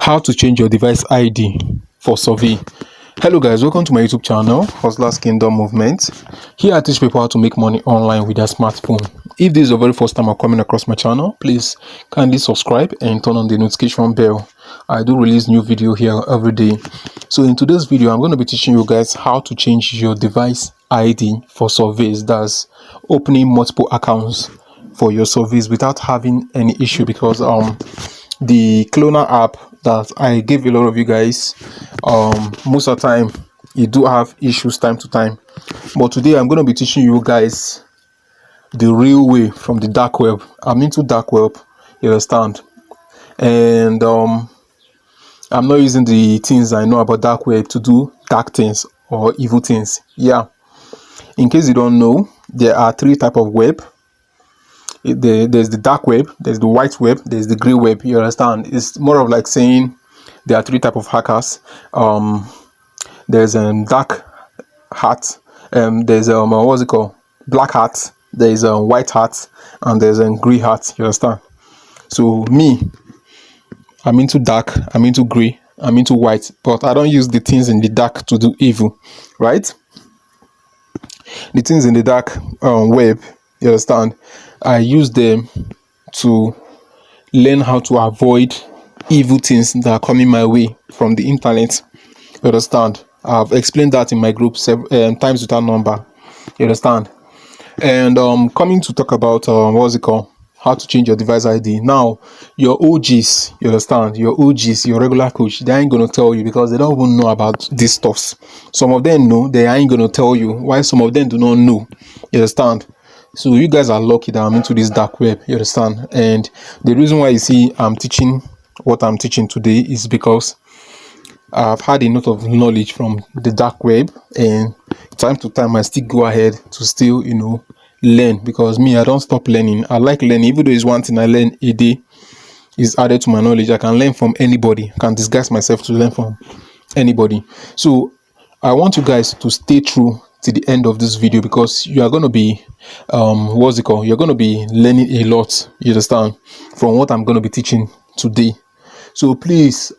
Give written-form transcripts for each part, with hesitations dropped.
How to change your device ID for survey. Hello guys, welcome to my YouTube channel, Hustlers Kingdom Movement. Here I teach people how to make money online with their smartphone. If this is your very first time coming across my channel, please kindly subscribe and turn on the notification bell. I do release new video here every day. So in today's video, I'm going to be teaching you guys how to change your device ID for surveys. That's opening multiple accounts for your surveys without having any issue, because the cloner app that I gave a lot of you guys, most of the time you do have issues time to time. But today I'm going to be teaching you guys the real way from the dark web. I'm into dark web, you understand? And I'm not using the things I know about dark web to do dark things or evil things. Yeah, in case you don't know, there are three types of web. There's the dark web, there's the white web, there's the gray web. You understand? It's more of like saying there are three types of hackers. There's a dark hat, there's what's it called, black hat, there's a white hat, and there's a gray hat. You understand? So me, I'm into dark, I'm into gray, I'm into white, but I don't use the things in the dark to do evil, right? The things in the dark web, you understand, I use them to learn how to avoid evil things that are coming my way from the internet. You understand? I've explained that in my group several times without number. You understand? And coming to talk about what's it called, how to change your device ID. Now, your OGs, you understand, your OGs, your regular coach, they ain't gonna tell you because they don't even know about these stuffs. Some of them know, they ain't gonna tell you, while some of them do not know. You understand? So you guys are lucky that I'm into this dark web, you understand? And the reason why you see I'm teaching what I'm teaching today is because I've had a lot of knowledge from the dark web, and time to time I still go ahead to still, learn, because me, I don't stop learning. I like learning. Even though it's one thing I learn a day is added to my knowledge, I can learn from anybody. I can disguise myself to learn from anybody. So I want you guys to stay true to the end of this video, because you are going to be you're going to be learning a lot, you understand, from what I'm going to be teaching today. So please,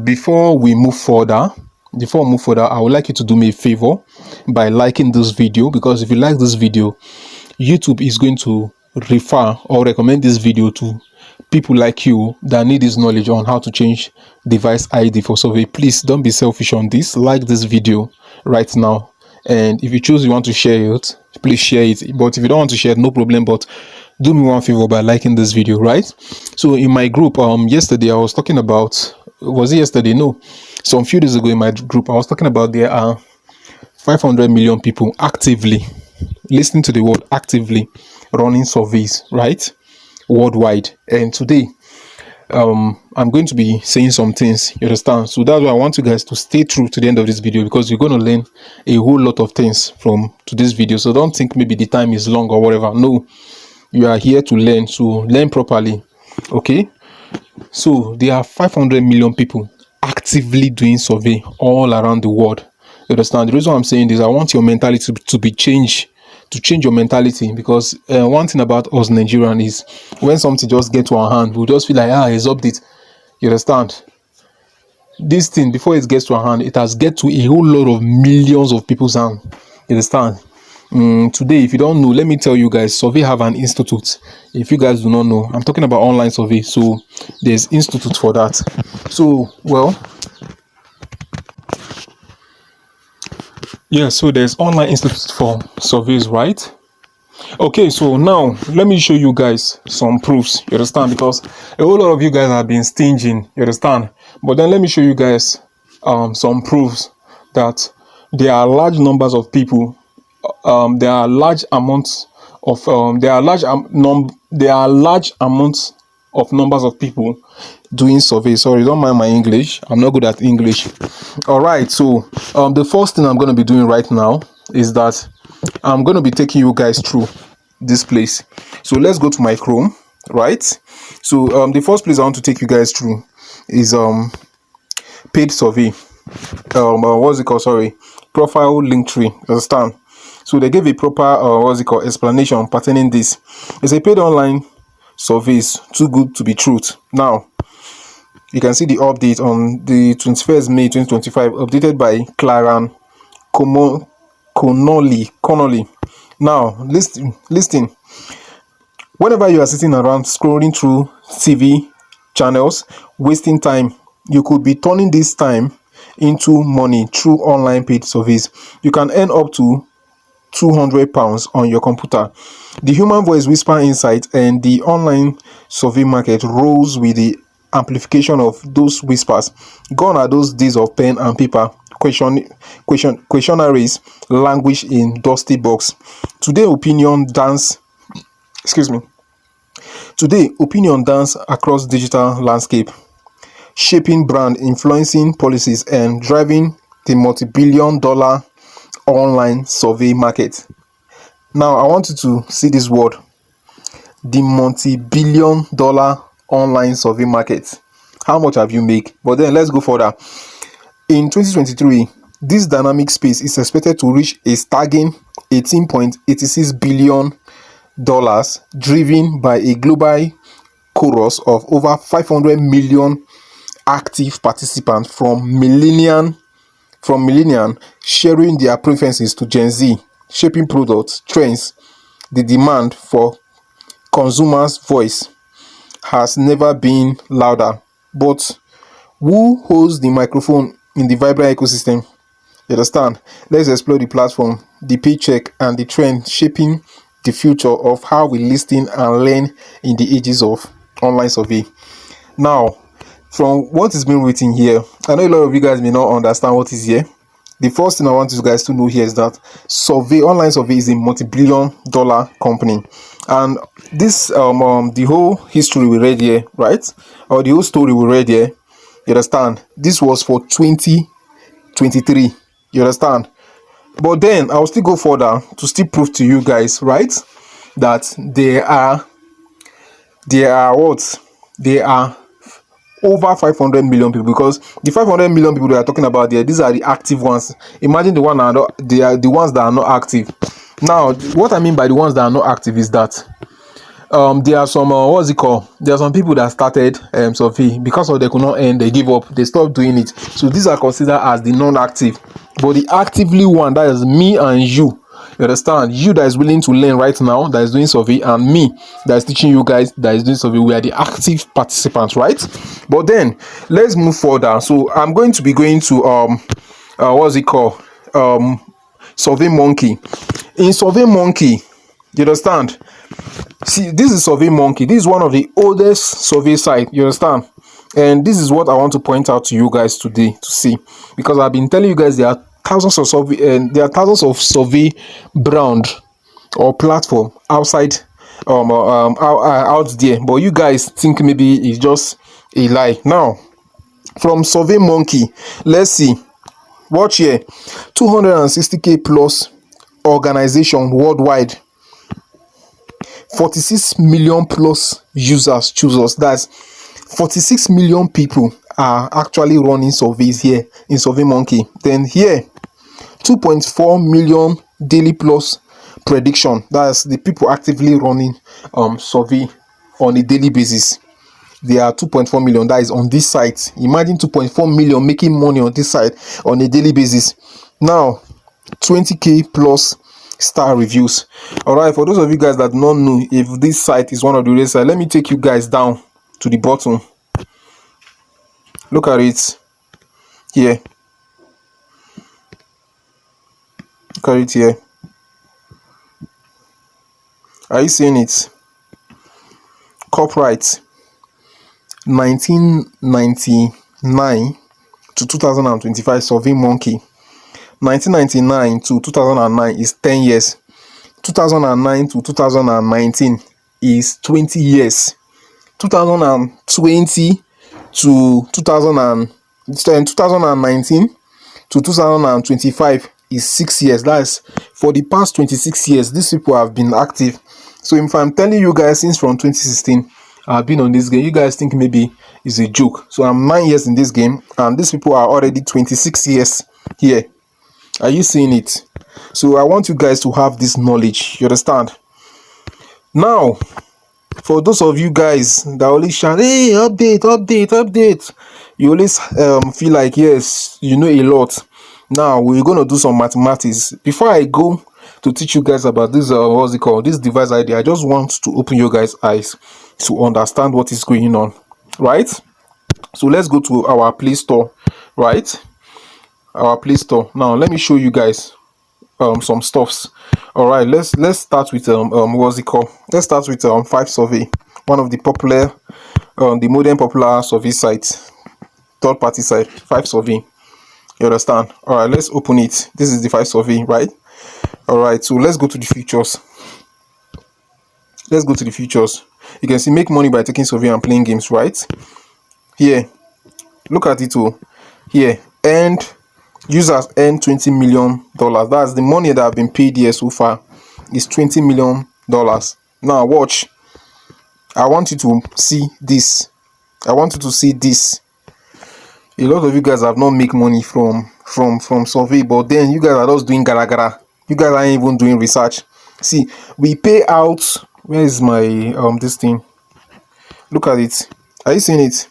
before we move further, I would like you to do me a favor by liking this video, because if you like this video, YouTube is going to refer or recommend this video to people like you that need this knowledge on how to change device ID for survey. Please don't be selfish on this. Like this video right now, and if you choose you want to share it, please share it. But if you don't want to share it, no problem, but do me one favor by liking this video, right? So in my group, yesterday I was talking about, was it yesterday? No, some few days ago in my group I was talking about there are 500 million people actively, listening to the word actively, running surveys, right, worldwide. And today I'm going to be saying some things, you understand? So that's why I want you guys to stay true to the end of this video, because you're going to learn a whole lot of things from today's video. So don't think maybe the time is long or whatever. No, you are here to learn, so learn properly. Okay, so there are 500 million people actively doing survey all around the world. You understand? The reason why I'm saying this, I want your mentality to be changed, to change your mentality, because one thing about us Nigerians is when something just gets to our hand, we just feel like, it's update. You understand? This thing, before it gets to our hand, it has get to a whole lot of millions of people's hand. You understand? Today, if you don't know, let me tell you guys, survey have an institute. If you guys do not know, I'm talking about online survey, so there's institute for that. So so there's online institute for surveys, right? Okay, so now let me show you guys some proofs, you understand, because a whole lot of you guys have been stinging, you understand, but then let me show you guys some proofs that there are large numbers of people, there are large amounts of numbers of people doing surveys. Sorry, don't mind my English, I'm not good at English. All right, so the first thing I'm going to be doing right now is that I'm going to be taking you guys through this place. So let's go to my Chrome, right? So the first place I want to take you guys through is paid survey, what's it called, sorry, profile link tree, understand? So they gave a proper explanation pertaining this. It's a paid online surveys, too good to be truth. Now You can see the update on the 21st May 2025, updated by Clara Connolly. Now, listen. Whenever you are sitting around scrolling through TV channels, wasting time, you could be turning this time into money through online paid surveys. You can earn up to £200 on your computer. The human voice whisper insight and the online survey market rose with the amplification of those whispers. Gone are those days of pen and paper questionnaires languish in dusty box. Today opinion dance excuse me Today opinion dance across digital landscape, shaping brand, influencing policies, and driving the multi-billion-dollar online survey market. Now, I want you to see this word, the multi-billion-dollar online survey market. How much have you made? But then let's go further. In 2023, this dynamic space is expected to reach a staggering $18.86 billion, driven by a global chorus of over 500 million active participants from millennials sharing their preferences to Gen Z, shaping products, trends. The demand for consumers' voice has never been louder. But who holds the microphone in the vibrant ecosystem? You understand? Let's explore the platform, the paycheck, and the trend shaping the future of how we listen and learn in the ages of online survey. Now, from what is being written here, I know a lot of you guys may not understand what is here. The first thing I want you guys to know here is that online survey is a multi-billion-dollar company, and this the whole history we read here, right, or the whole story we read here, you understand, this was for 2023, you understand. But then I'll still go further to still prove to you guys, right, that there are over 500 million people, because the 500 million people they are talking about there, these are the active ones. Imagine the ones that are not active. Now, what I mean by the ones that are not active is that there are some there are some people that started survey because of they could not end, they give up, they stopped doing it. So these are considered as the non-active. But the actively one, that is me and you understand, you that is willing to learn right now, that is doing survey, and me that is teaching you guys that is doing survey, we are the active participants, right? But then let's move further. So I'm going to be going to Survey Monkey. In Survey Monkey, you understand, see, this is Survey Monkey. This is one of the oldest survey sites, you understand. And this is what I want to point out to you guys today to see, because I've been telling you guys there are thousands of survey brand or platform outside out there, but you guys think maybe it's just a lie. Now, from Survey Monkey, let's see, watch here, 260k plus organization worldwide, 46 million plus users choose us. That's 46 million people are actually running surveys here in Survey Monkey. Then here, 2.4 million daily plus prediction. That's the people actively running survey on a daily basis. There are 2.4 million that is on this site. Imagine 2.4 million making money on this site on a daily basis. Now, 20k plus star reviews. All right, for those of you guys that do not know if this site is one of the real sites, let me take you guys down to the bottom. Look at it here. Look at it here. Are you seeing it? Copyright 1999 to 2025 Survey Monkey. 1999 to 2009 is 10 years. 2009 to 2019 is 20 years. 2020 to 2019 to 2025 is 6 years. That's for the past 26 years these people have been active. So if I'm telling you guys since from 2016 I've been on this game, you guys think maybe it's a joke. So I'm 9 years in this game and these people are already 26 years here. Are you seeing it? So I want you guys to have this knowledge, you understand. Now, For those of you guys that always shout, hey, update, update, update, you always feel like, yes, you know a lot. Now we're going to do some mathematics. Before I go to teach you guys about this, what's it called, this device idea, I just want to open your guys' eyes to understand what is going on, right? So let's go to our Play Store, right? Our Play Store. Now let me show you guys some stuffs. All right, let's start with what's it called, let's start with 5survey, one of the popular the modern popular survey sites, third party site. 5survey, you understand? All right, let's open it. This is the 5survey, right? All right, so let's go to the features. Let's go to the features. You can see make money by taking survey and playing games, right? Here, look at it. Oh, here, and users earn $20 million. That's the money that have been paid here so far, is $20 million. Now watch. I want you to see this. I want you to see this. A lot of you guys have not make money from survey, but then you guys are just doing gara gara. You guys aren't even doing research. See, we pay out. Where is my this thing? Look at it. Are you seeing it?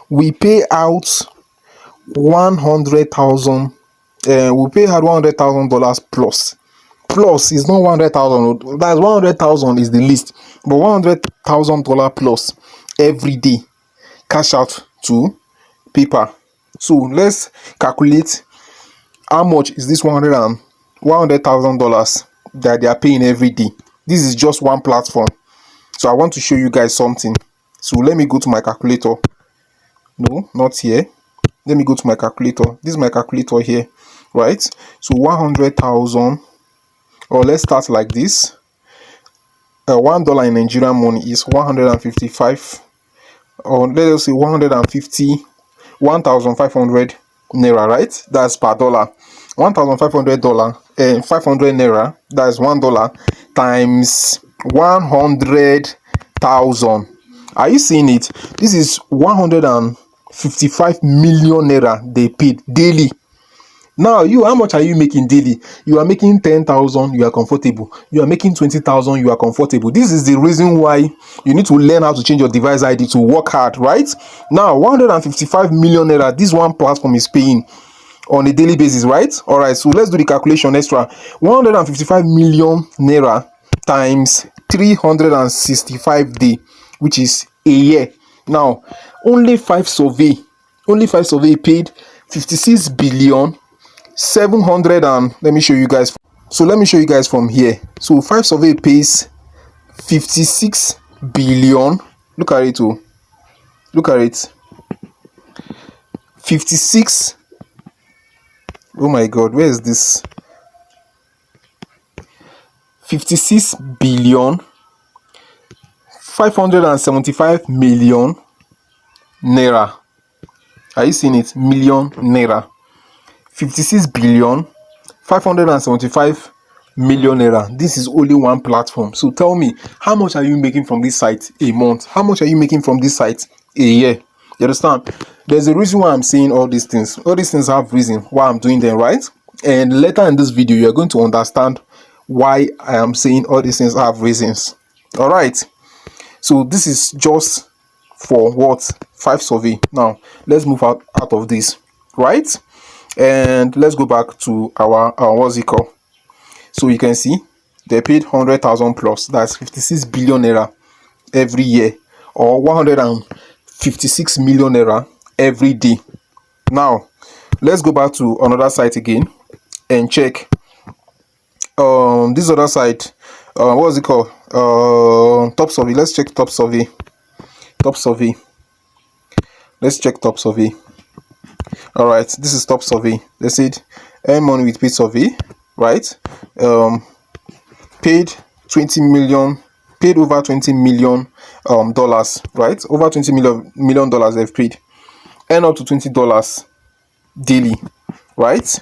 We pay out 100,000. We pay out $100,000 plus. Plus is not 100,000. That's 100,000 is the least, but $100,000 plus every day cash out to people. So let's calculate how much is this $100,000 that they are paying every day. This is just one platform. So I want to show you guys something. So let me go to my calculator. No, not here. Let me go to my calculator. This is my calculator here, right? So 100,000, or let's start like this. $1 in Nigerian money is 155, or let us say 1,500 naira, right? That's per dollar. $1,500 and 500 naira, that's $1 times 100,000. Are you seeing it? This is 155 million naira they paid daily. Now you, how much are you making daily? You are making 10,000, you are comfortable. You are making 20,000, you are comfortable. This is the reason why you need to learn how to change your device ID to work hard, right? Now 155 million naira this one platform is paying on a daily basis, right? All right, so let's do the calculation extra. 155 million naira times 365 day, which is a year. Now only 5survey paid 56 billion 700, and let me show you guys. So let me show you guys from here. So 5survey pays 56 billion. Look at it. Oh, look at it. 56. Oh my god, where is this? 56 billion 575 million naira. Are you seeing it? Million naira. 56 billion 575 million naira. This is only one platform. So tell me, how much are you making from this site a month? How much are you making from this site a year? You understand? There's a reason why I'm saying all these things. All these things have reason why I'm doing them, right? And later in this video, you're going to understand why I am saying all these things have reasons. All right. So this is just for what? 5survey. Now let's move out of this, right? And let's go back to our what's it called. So you can see they paid 100,000 plus. That's 56 billion naira every year, or 156 million naira every day. Now let's go back to another site again and check this other site. What's it called? Top survey. Let's check top survey. Let's check top survey. All right, this is top survey. They said earn money with paid survey, right? Paid 20 million, paid over 20 million dollars, right? Over 20 million dollars they've paid. Earn up to $20 daily, right?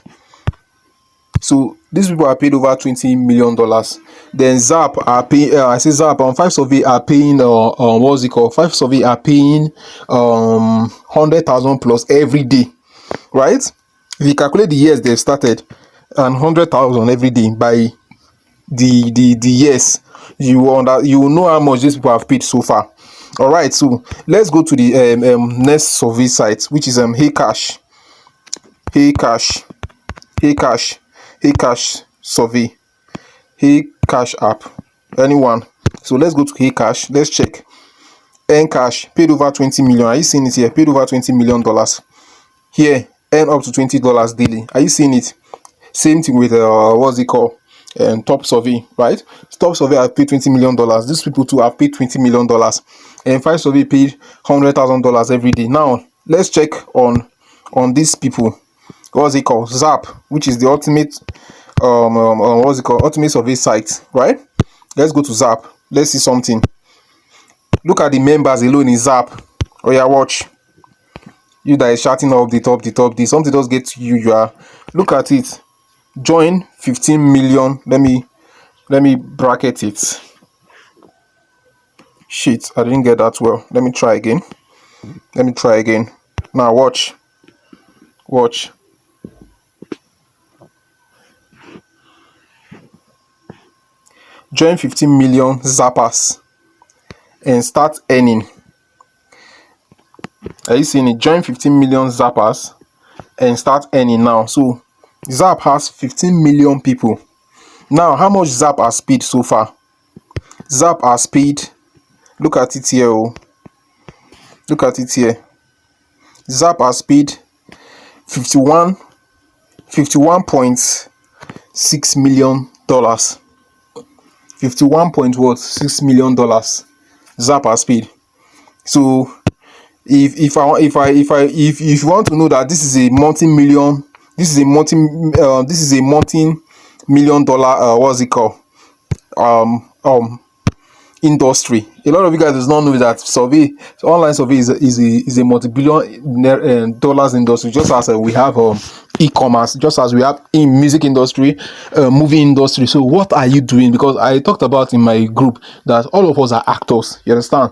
So these people are paid over $20 million. Then Zap are paying. I say Zap on 5survey are paying. What's it called? 5survey are paying 100,000 plus every day, right? If you calculate the years they've started, and 100,000 every day by the years, you will know how much these people have paid so far. All right, so let's go to the next survey site, which is Heycash. Heycash, Heycash, Heycash survey, Heycash app. Anyone? So let's go to Heycash. Let's check. Earn cash, paid over 20 million. Are you seeing it here? Paid over $20 million. Here, earn up to $20 daily. Are you seeing it? Same thing with what's it called? Top survey, right? Top survey have paid $20 million. These people too have paid $20 million. And 5 survey paid $100,000 every day. Now let's check on these people. What's it called? Zap, which is the ultimate what's it called? Ultimate survey site, right? Let's go to Zap. Let's see something. Look at the members alone in Zap. Oh yeah, watch. You that is shouting up the top, something does get to you. You are, look at it. Join 15 million. Let me bracket it. Shit, I didn't get that well. Let me try again. Now watch. Join 15 million zappers and start earning. Are you seeing it? Join 15 million zappers and start earning now. So Zap has 15 million people. Now, how much Zap has paid so far? Zap has paid, look at it here. Oh. Look at it here. Zap has paid 51.6 million dollars. 51.6 million dollars Zap has paid. So if you want to know that this is a multi-million dollar what's it called industry. A lot of you guys does not know that online survey is a multi-billion dollars industry, just as we have e-commerce, just as we have in music industry, movie industry. So what are you doing? Because I talked about in my group that all of us are actors. You understand?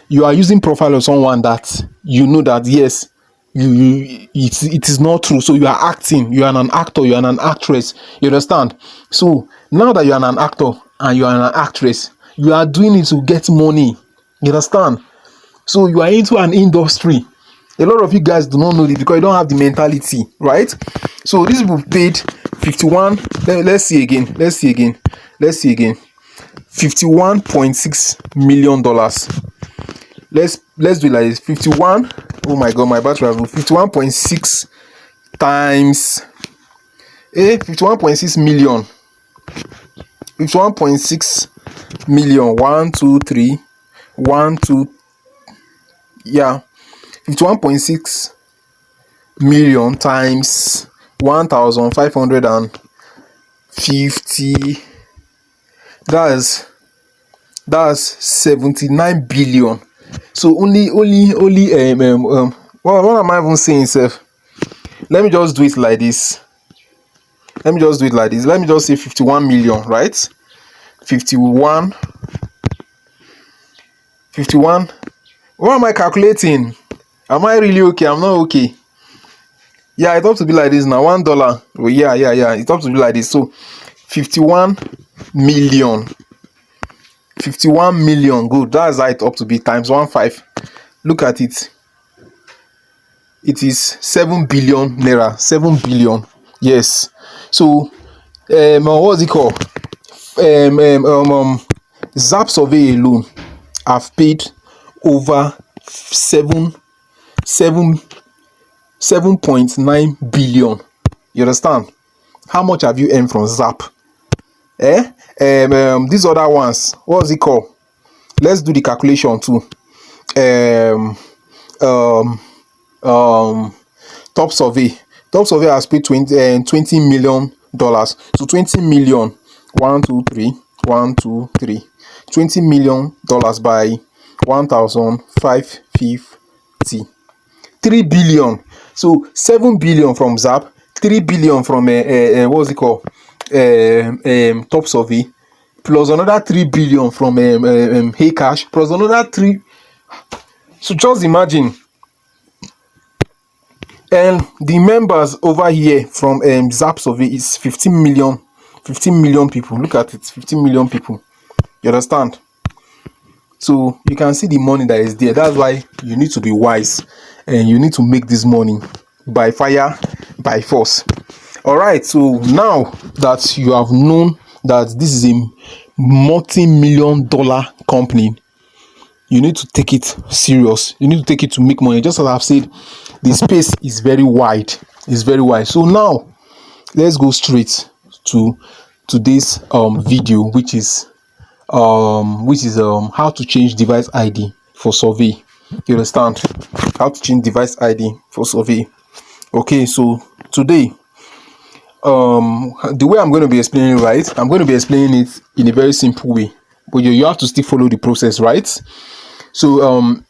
You are using profile of someone that you know that yes, it is not true. So you are acting. You are an actor. You are an actress. You understand? So now that you are an actor and you are an actress, you are doing it to get money. You understand? So you are into an industry. A lot of you guys do not know this because you don't have the mentality, right? So these people paid 51. Let's see again. $51.6 million. Let's do it like this. 51. Oh my god, my battery has 51.6 times 51.6 million. 51.6 million. 1 2 3 1 2. Yeah, 51.6 million times 1,550. That's 79 billion. So only what am I even saying, sir? Let me just do it like this. Let me just say 51 million, right? 51. What am I calculating? Am I really okay? I'm not okay. Yeah, it ought to be like this now. $1. Oh, yeah. It ought to be like this. So 51 million. 51 million. Good. That's how it ought to be times 1.5. Look at it. It is 7 billion naira. 7 billion. Yes. So what's it called? Zap survey alone have paid over 7.9 billion. You understand? How much have you earned from Zap? These other ones, what's it called? Let's do the calculation too. Top survey has paid $20 million. So 20 million. 1 2 3 1 2 3 $20 million by 1,550. 3 billion. So 7 billion from Zap, 3 billion from what's it called? Top survey, plus another 3 billion from Heycash, plus another 3. So just imagine. And the members over here from Zap survey is 15 million people. Look at it, 15 million people. You You understand? So you can see the money that is there. That's why you need to be wise and you need to make this money by fire, by force. All right, so now that you have known that this is a multi-million-dollar company, you need to take it serious. You need to take it to make money. Just as I've said, the space is very wide. It's very wide. So now let's go straight to today's video, which is how to change device ID for survey. You understand? How to change device ID for survey. Okay, so today the way I'm going to be explaining, right, I'm going to be explaining it in a very simple way, but you have to still follow the process, right? So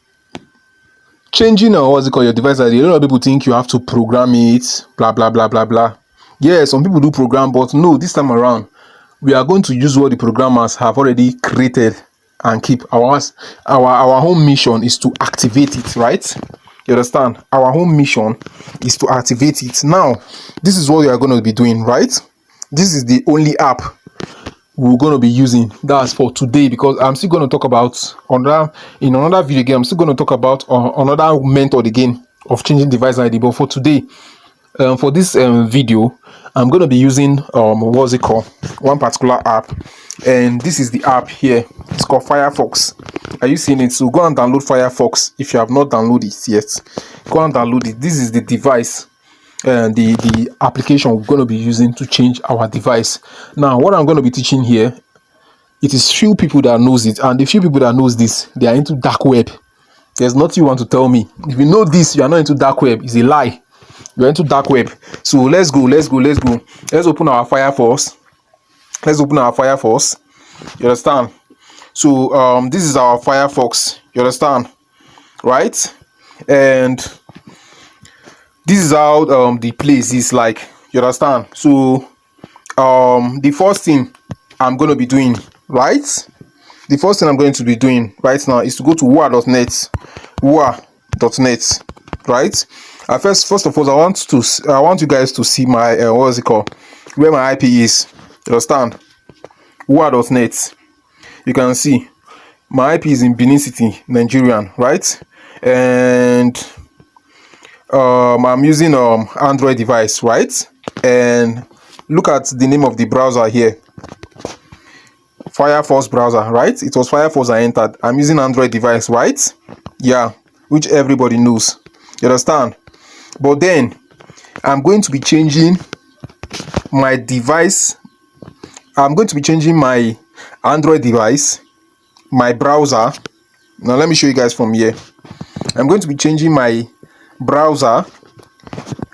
changing what's it called, your device ID, a lot of people think you have to program it, blah blah blah blah blah. Yeah, some people do program, but no, this time around we are going to use what the programmers have already created and keep. Our home mission is to activate it, right? You understand? Our home mission is to activate it. Now, this is what we are going to be doing, right? This is the only app we're going to be using. That's for today, because I'm still going to talk about in another video again. I'm still going to talk about another method again of changing device ID. But for today, for this video, I'm going to be using what's it called, one particular app, and this is the app here. It's called Firefox. Are you seeing it? So go and download Firefox if you have not downloaded it yet. Go and download it. This is the device and the application we're going to be using to change our device. Now, what I'm going to be teaching here, it is few people that knows it, and the few people that knows this, they are into dark web. There's nothing you want to tell me. If you know this, you are not into dark web. It's a lie. You're into dark web. So let's go. Let's open our Firefox. You understand? So this is our Firefox. You understand? Right? And this is how the place is like. You understand? So the first thing I'm going to be doing, right? The first thing I'm going to be doing right now is to go to wua.net. Wua.net, right? First of all, I want you guys to see my what's it called, where my IP is. You understand? Wua.net. You can see my IP is in Benin City, Nigerian, right? And I'm using Android device, right? And look at the name of the browser here, Firefox browser, right? It was Firefox I entered. I'm using Android device, right? Yeah, which everybody knows. You understand? But then I'm going to be changing my device. I'm going to be changing my Android device, my browser. Now let me show you guys from here. I'm going to be changing my browser,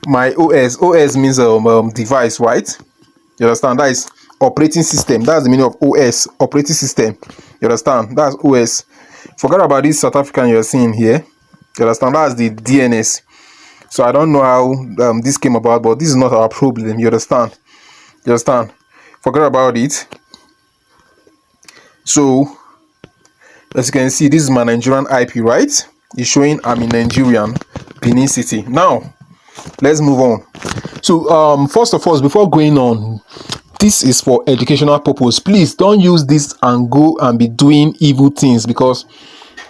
my OS. OS means device, right? You understand? That is operating system. That's the meaning of OS, operating system. You understand? That's OS. Forget about this South African you're seeing here. You understand? That's the DNS. So I don't know how this came about, but this is not our problem. You understand? You understand? Forget about it. So as you can see, this is my Nigerian IP, right? It's showing I'm in Nigerian, Benin City. Now let's move on. So first of all, before going on, this is for educational purpose. Please don't use this and go and be doing evil things, because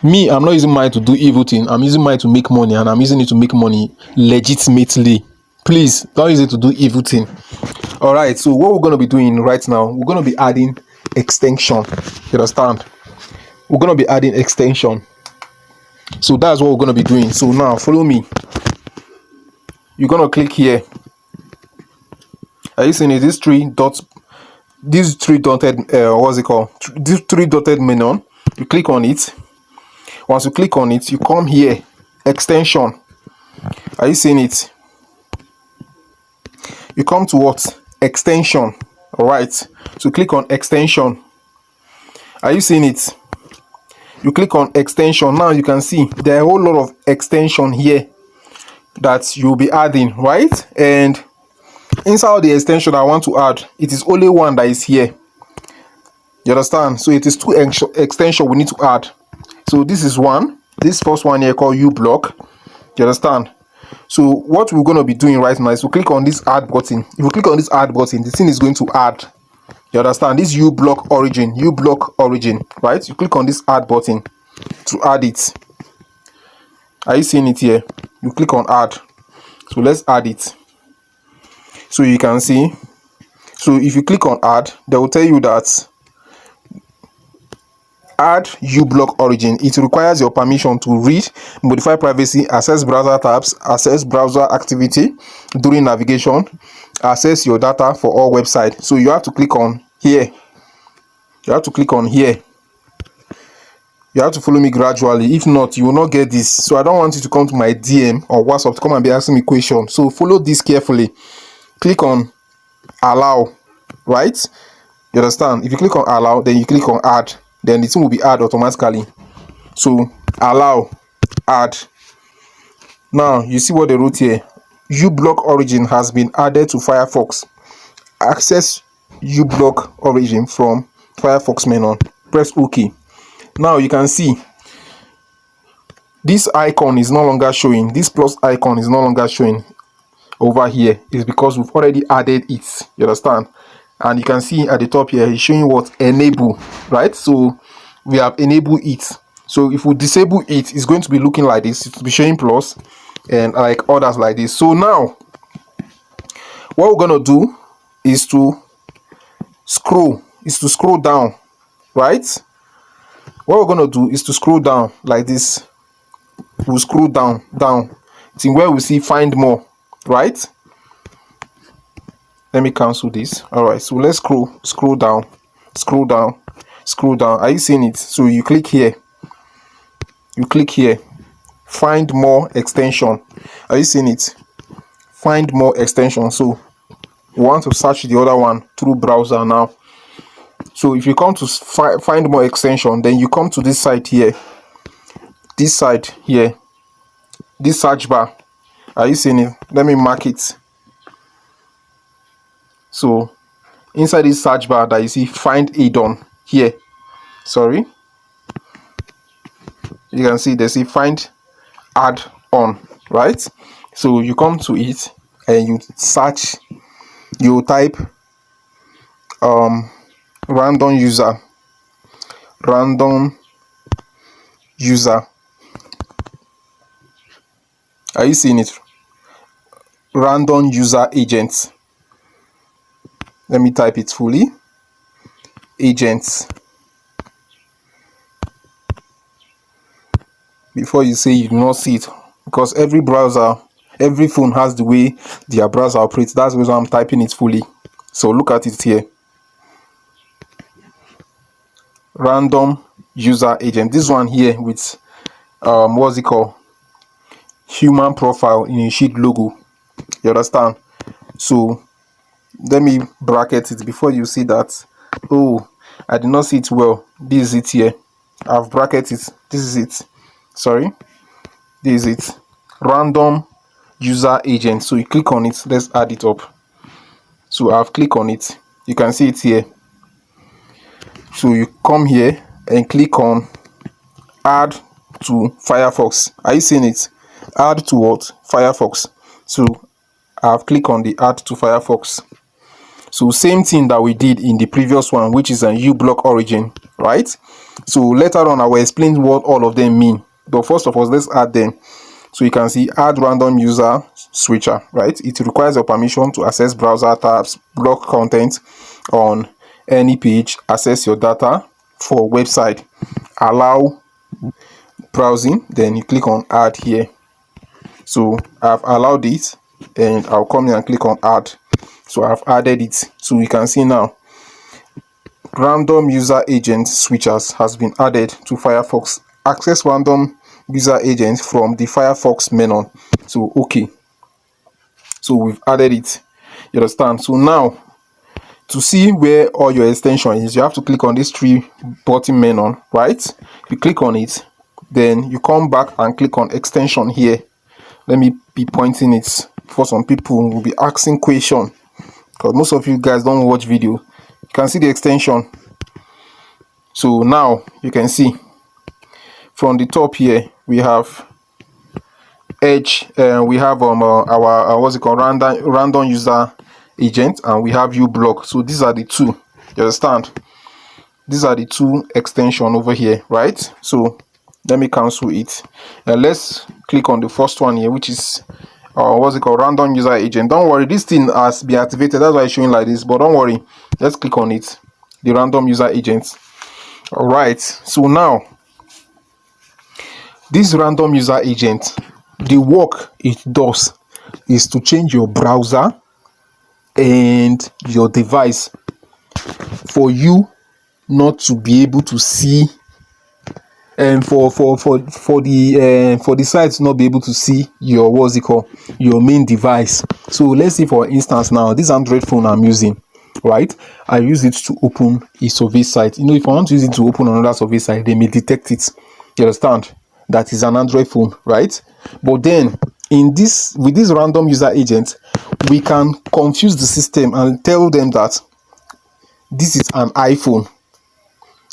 me, I'm not using mine to do evil thing. I'm using mine to make money, and I'm using it to make money legitimately. Please don't use it to do evil thing. All right, so what we're going to be doing right now, we're going to be adding extension. You understand? We're going to be adding extension. So that's what we're going to be doing. So now follow me. You're going to click here. Are you seeing it? This three dotted what's it called, this three dotted menu. You click on it. Once you click on it, you come here, extension. Are you seeing it? You come to what? Extension. All right, so click on extension. Are you seeing it? You click on extension. Now you can see there are a whole lot of extension here that you'll be adding, right? And inside the extension I want to add, it is only one that is here. You understand? So it is two extension we need to add. So this is one. This first one here called uBlock. You understand? So what we're going to be doing right now is to click on this add button. If you click on this add button, the thing is going to add. You understand? This uBlock origin, right? You click on this add button to add it. Are you seeing it here? You click on add. So let's add it. So you can see. So if you click on add, they will tell you that add uBlock origin. It requires your permission to read, modify privacy, access browser tabs, access browser activity during navigation, access your data for all websites. So you have to click on here. You have to click on here. You have to follow me gradually. If not, you will not get this. So I don't want you to come to my DM or WhatsApp to come and be asking me questions. So follow this carefully. Click on allow, right? You understand? If you click on allow, then you click on add, then the thing will be add automatically. So allow, add. Now you see what they wrote here. uBlock origin has been added to Firefox. Access uBlock origin from Firefox menu. Press OK. Now you can see this icon is no longer showing. This plus icon is no longer showing over here. It's because we've already added it. You understand? And you can see at the top here, it's showing what enable, right? So we have enabled it. So if we disable it, it's going to be looking like this. It will be showing plus and like others like this. So now what we're going to do is to scroll down, right? What we're going to do is to scroll down like this. We'll scroll down to where we see find more, right? Let me cancel this. All right, so let's scroll down. Are you seeing it? So you click here, find more extension. Are you seeing it? Find more extension. So we want to search the other one through browser now. So if you come to find more extension, then you come to this site here, this search bar. Are you seeing it? Let me mark it. So inside this search bar that you see find add-on here, sorry, you can see they say find add-on, right? So you come to it and you search, you type random user. Are you seeing it? Random user agents. Let me type it fully. Agents. Before you say you do not see it, because every browser, every phone has the way their browser operates. That's why I'm typing it fully. So look at it here. Random user agent. This one here with what's it called? Human profile in a sheet logo. You understand? So let me bracket it before you see that. Oh, I did not see it well. This is it here. I've bracketed it. This is it. Sorry. This is it. Random user agent. So you click on it. Let's add it up. So I've clicked on it. You can see it here. So you come here and click on add to Firefox. Are you seeing it? Add to what? Firefox. So I've clicked on the add to Firefox. So same thing that we did in the previous one, which is an uBlock origin, right? So later on I will explain what all of them mean, but first of all, let's add them. So you can see add random user switcher, right? It requires your permission to access browser tabs, block content on any page, access your data for website, allow browsing, then you click on add here. So I've allowed it and I'll come here and click on add. So I've added it. So you can see now random user agent switchers has been added to Firefox. Access random user agents from the Firefox menu. So okay, so we've added it. You understand? So now to see where all your extension is, you have to click on this three button menu, right? You click on it, then you come back and click on extension here. Let me be pointing it for some people will be asking question, because most of you guys don't watch video. You can see the extension. So now you can see from the top here we have edge, we have our what's it called, random user agent, and we have uBlock. So these are the two. You understand? These are the two extension over here, right? So let me cancel it. Let's click on the first one here, which is what's it called, random user agent. Don't worry, this thing has been activated, that's why it's showing like this, but don't worry, let's click on it, the random user agent. All right, so now this random user agent, the work it does is to change your browser and your device for you not to be able to see, and for the site to not be able to see your, what's it called, your main device. So let's say for instance now, this Android phone I'm using, right, I use it to open a survey site. You know, if I want to use it to open another survey site, they may detect it. You understand? That is an Android phone, right? But then in this, with this random user agent, we can confuse the system and tell them that this is an iPhone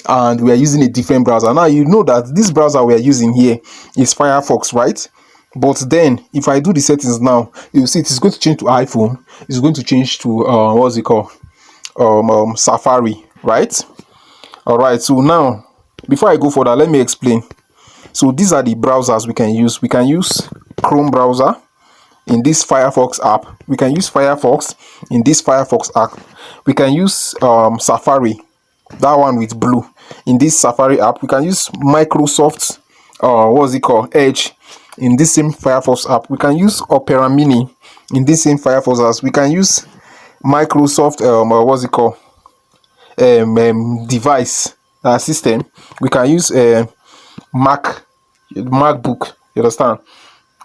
and we are using a different browser. Now you know that this browser we are using here is Firefox, right? But then if I do the settings now, you see it is going to change to iPhone, it's going to change to what's it called, Safari, right? All right, so now before I go further, let me explain. So these are the browsers we can use. We can use Chrome browser in this Firefox app. We can use Firefox in this Firefox app. We can use Safari, that one with blue, in this Safari app. We can use Microsoft what's it called, Edge, in this same Firefox app. We can use Opera Mini in this same Firefox app. We can use Microsoft what's it called, device system. We can use MacBook. You understand?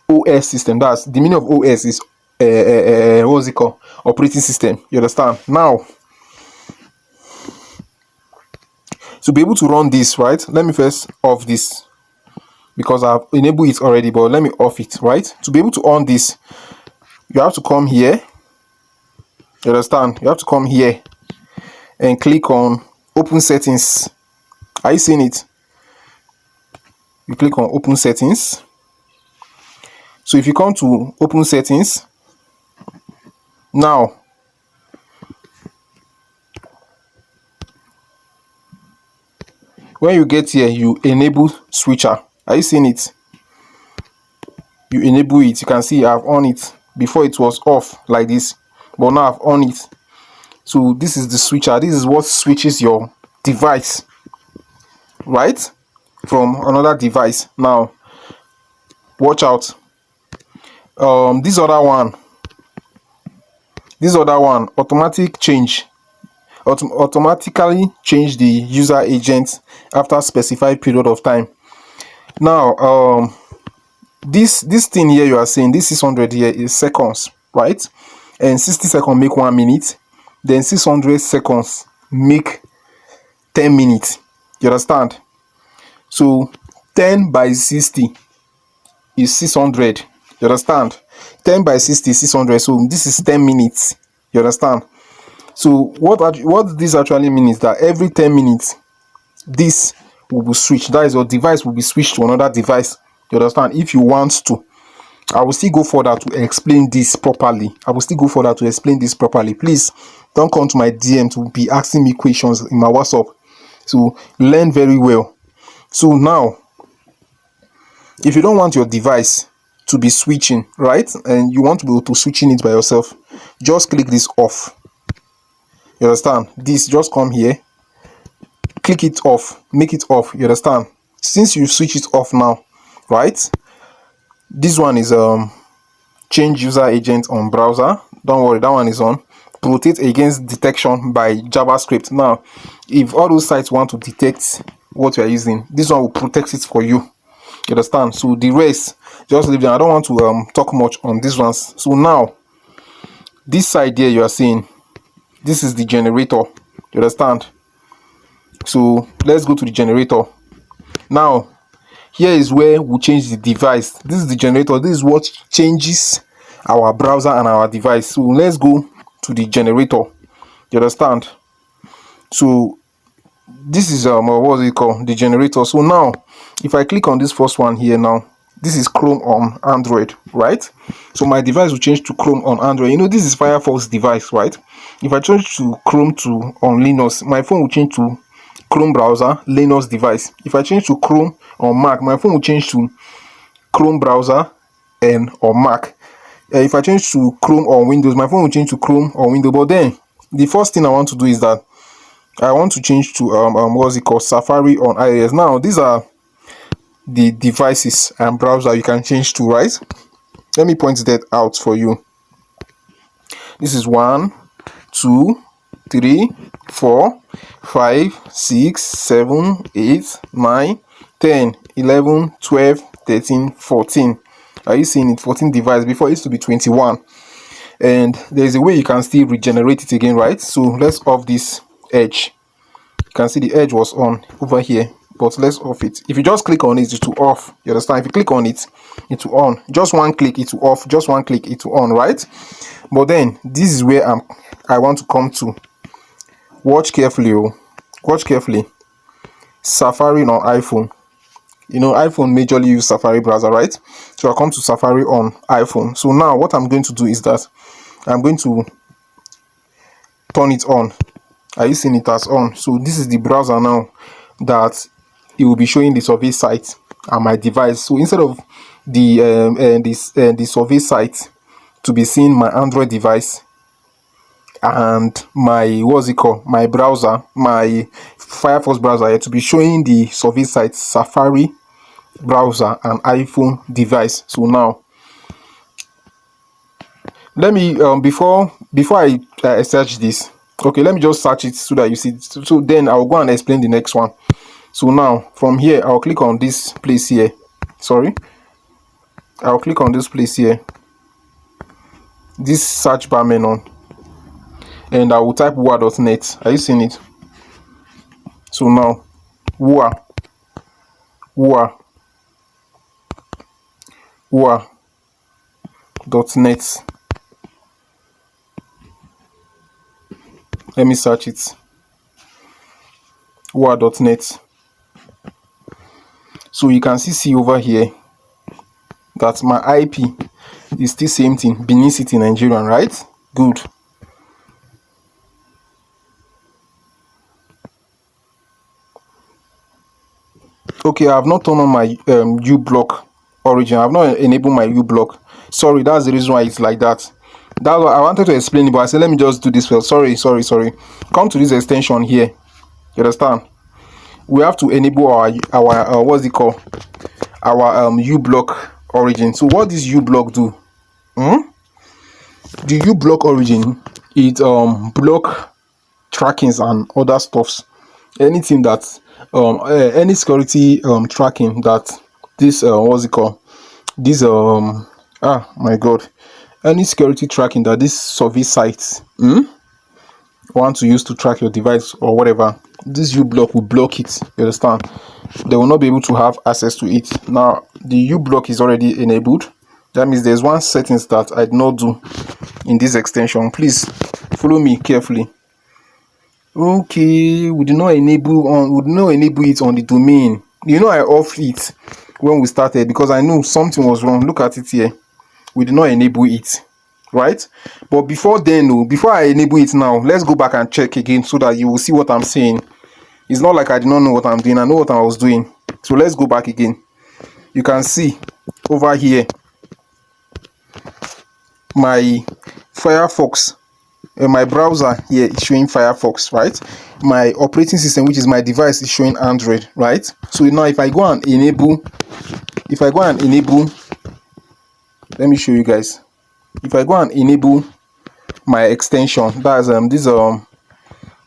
OS system. That's the meaning of OS is what's it called, operating system. You understand? Now, to be able to run this, right, let me first off this because I've enabled it already, but let me off it, right? To be able to on this, you have to come here. You understand? You have to come here and click on open settings. Are you seeing it? You click on open settings. So if you come to open settings now, when you get here, you enable switcher. Are you seeing it? You enable it. You can see I've on it. Before it was off like this, but now I've on it. So this is the switcher. This is what switches your device, right, from another device. Now watch out. This other one automatically change the user agent after specified period of time. Now this thing here you are saying, this 600 here is seconds, right? And 60 seconds make 1 minute, then 600 seconds make 10 minutes. You understand? So 10 by 60 is 600. You understand? 10 by 60 is 600. So this is 10 minutes. You understand? So what this actually means is that every 10 minutes this will be switched. That is, your device will be switched to another device. You understand? If you want to, I will still go further to explain this properly. Please don't come to my DM to be asking me questions in my WhatsApp. So learn very well. So now, if you don't want your device to be switching, right, and you want to be able to switching it by yourself, just click this off. You understand? This, just come here, click it off, make it off. You understand? Since you switch it off now, right, this one is change user agent on browser. Don't worry, that one is on. Protect against detection by JavaScript. Now if all those sites want to detect what you are using, this one will protect it for you. You understand? So the rest, just leave them. I don't want to talk much on these ones. So now this side here you are seeing, this is the generator. You understand? So let's go to the generator. Now here is where we change the device. This is the generator. This is what changes our browser and our device. So let's go to the generator. You understand? So this is what is it called, the generator. So now if I click on this first one here, now This is Chrome on Android, right? So my device will change to Chrome on Android. You know, this is Firefox device, right? If I change to Chrome to on Linux, my phone will change to Chrome browser, Linux device. If I change to Chrome on Mac, my phone will change to Chrome browser and on Mac. If I change to Chrome on Windows, my phone will change to Chrome on Windows. But then the first thing I want to do is that I want to change to what's it called, Safari on iOS. Now these are the devices and browser you can change to, right? Let me point that out for you. This is 1, 2, 3, 4, 5, 6, 7, 8, 9, 10, 11, 12, 13, 14. Are you seeing it? 14 device. Before it used to be 21. And there's a way you can still regenerate it again, right? So let's off this edge. You can see the edge was on over here, but let's off it. If you just click on it, it will off. You understand? If you click on it, it will on. Just one click, it will off. Just one click, it will on, right? But then this is where I want to come to. Watch carefully, watch carefully. Safari on iPhone. You know, iPhone majorly use Safari browser, right? So I come to Safari on iPhone. So now what I'm going to do is that I'm going to turn it on. Are you seeing it as on? So this is the browser now that it will be showing the survey site on my device. So instead of the survey site to be seeing my Android device and my my browser, my Firefox browser, to be showing the survey site Safari browser and iPhone device. So now let me before I search this, okay, let me just search it so that you see. So then I'll go and explain the next one. So now from here I'll click on this place here. I'll click on this place here, this search bar menu, and I will type wua.net. Are you seeing it? So now wua.net. Let me search it. wua.net. So you can see over here that my IP is still same thing, Benin City, Nigeria, right? Good. Okay, I have not turned on my uBlock origin. I have not enabled my uBlock. Sorry, that's the reason why it's like that. That's what I wanted to explain it, but I said let me just do this first. Sorry. Come to this extension here. You understand? We have to enable our what's it called? Our uBlock origin. So what does uBlock do? The uBlock origin, it block trackings and other stuffs. Anything that any security tracking that this what's it called? This my god, any security tracking that this survey sites want to use to track your device or whatever, this uBlock will block it. You understand? They will not be able to have access to it. Now the uBlock is already enabled. That means there's one settings that I did not do in this extension. Please follow me carefully. Okay, we did not enable it on the domain. You know, I off it when we started because I knew something was wrong. Look at it here. We did not enable it, right? But before then, before I enable it now, let's go back and check again so that you will see what I'm saying. It's not like I did not know what I'm doing. I know what I was doing. So let's go back again. You can see over here my Firefox, my browser here is showing Firefox, right? My operating system, which is my device, is showing Android, right? So now if I go and enable, let me show you guys. If I go and enable my extension, that's this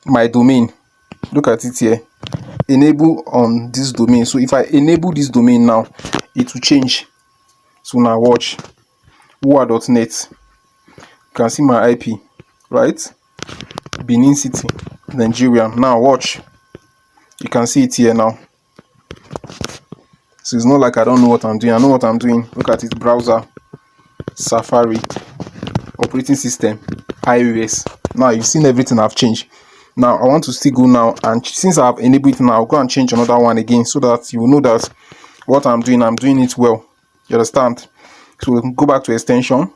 my domain, look at it here, enable on this domain. So if I enable this domain now, it will change. So now watch, wua.net. You can see my IP, right? Benin City, Nigeria. Now watch, you can see it here now. So it's not like I don't know what I'm doing. I know what I'm doing. Look at it, browser, Safari, operating system, iOS. Now you've seen everything I've changed. Now I want to still go now, and since I've enabled it now, I'll go and change another one again so that you will know that what I'm doing it well. You understand? So go back to extension,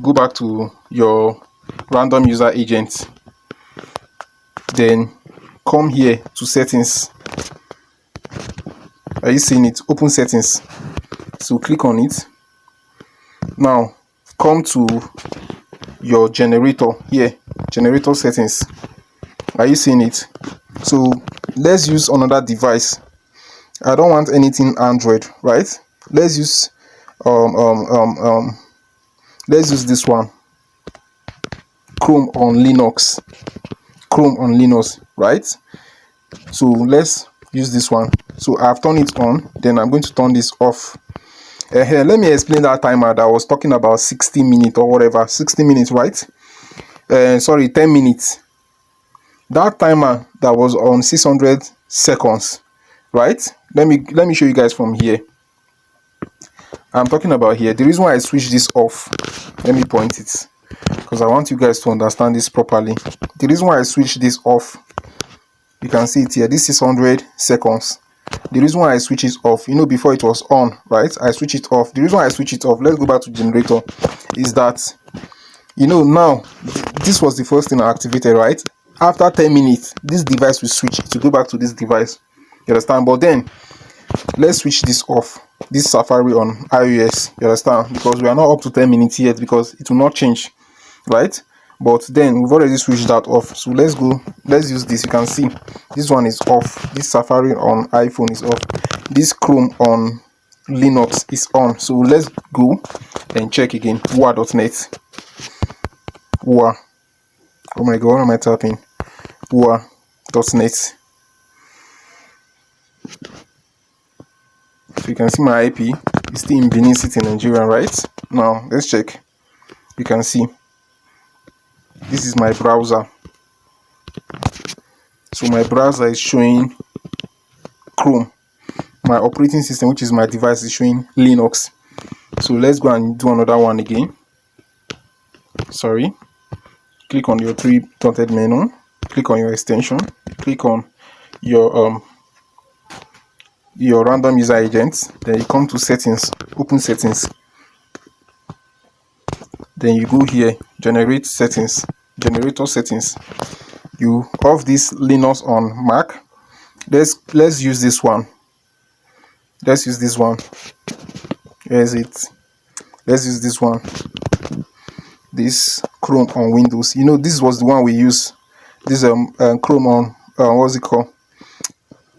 go back to your random user agent, then come here to settings. Are you seeing it? Open settings. So click on it. Now come to your generator here, generator settings. Are you seeing it? So let's use another device. I don't want anything Android, right? Let's use let's use this one, Chrome on Linux. Chrome on Linux, right? So let's use this one. So I've turned it on, then I'm going to turn this off. Here, let me explain that timer that I was talking about, 60 minutes or whatever. 60 minutes, right? Sorry, 10 minutes. That timer that was on 600 seconds, right? Let me show you guys from here. I'm talking about here. The reason why I switched this off, let me point it, because I want you guys to understand this properly. The reason why I switched this off, you can see it here, this is 100 seconds. The reason why I switch it off, you know, before it was on, right? I switch it off. The reason why I switch it off, let's go back to generator, is that, you know, now this was the first thing I activated, right? After 10 minutes, this device will switch to go back to this device. You understand? But then let's switch this off, this Safari on iOS. You understand? Because we are not up to 10 minutes yet, because it will not change, right? But then we've already switched that off. So let's go, let's use this. You can see this one is off, this Safari on iPhone is off, this Chrome on Linux is on. So let's go and check again. Wua.net. Wua. Oh my god, what am I tapping? Wua.net. So you can see my IP is still in Benin City, Nigeria, right? Now let's check. You can see this is my browser. So my browser is showing Chrome. My operating system, which is my device, is showing Linux. So let's go and do another one again. Sorry. Click on your three dotted menu, click on your extension, click on your random user agent, then you come to settings, open settings, then you go here, generate settings, generator settings. You off this Linux on Mac. Let's use this one. Let's use this one. Where is it? Let's use this one. This Chrome on Windows. You know, this was the one we use. This Chrome on what's it called?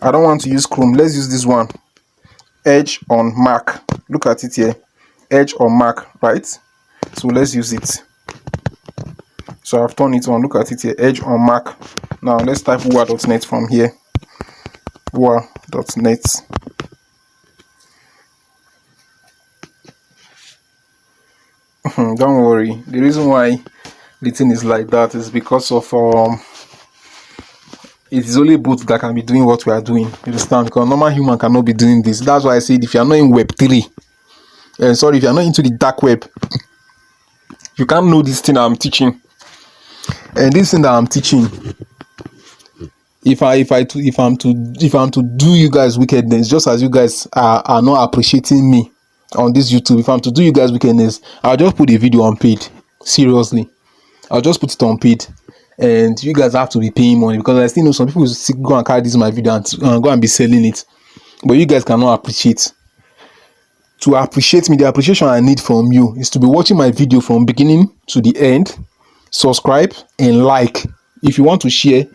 I don't want to use Chrome. Let's use this one. Edge on Mac. Look at it here. Edge on Mac, right? So let's use it. So I've turned it on. Look at it here. Edge on Mac. Now let's type Wua.net from here. Wua.net. Don't worry. The reason why the thing is like that is because of it is only bots that can be doing what we are doing. You understand? Because normal human cannot be doing this. That's why I said if you are not in Web 3, sorry, if you are not into the dark web, you can't know this thing I'm teaching. And this thing that I'm teaching, if I'm to do you guys wickedness, just as you guys are not appreciating me on this YouTube, if I'm to do you guys wickedness, I'll just put a video on paid. Seriously, I'll just put it on paid, and you guys have to be paying money, because I still know some people will go and carry this my video and go and be selling it, but you guys cannot appreciate. To appreciate me, the appreciation I need from you is to be watching my video from beginning to the end, subscribe and like. If you want to share,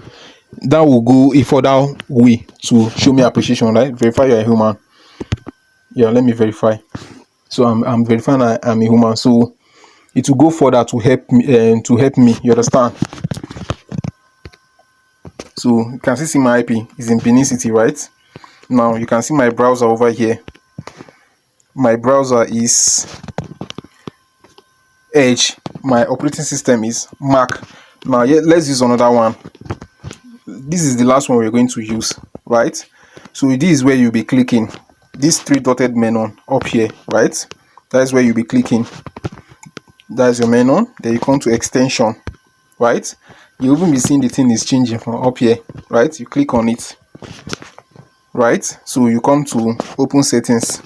that will go a further way to show me appreciation, right? Verify you're a human. Yeah, let me verify. So I'm verifying I'm a human, so it will go further to help me, you understand? So you can see my IP is in Benin City, right? Now you can see my browser over here. My browser is Edge. My operating system is Mac. Now let's use another one. This is the last one we're going to use, right? So this is where you'll be clicking this three dotted menu up here, right? That's where you'll be clicking. That's your menu. Then you come to extension, right? You'll even be seeing the thing is changing from up here, right? You click on it, right? So you come to open settings.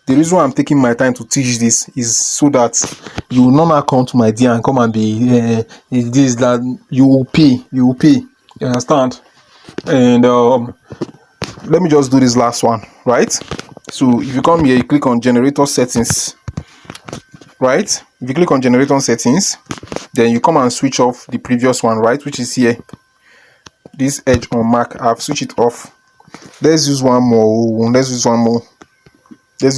The reason why I'm taking my time to teach this is so that you will not come to my dear and come and be this that you will pay. You understand? And let me just do this last one, right? So if you come here, you click on generator settings, right? If you click on generator settings, then you come and switch off the previous one, right, which is here, this edge on Mac. I've switched it off. Let's use one more. Let's use one more. Let's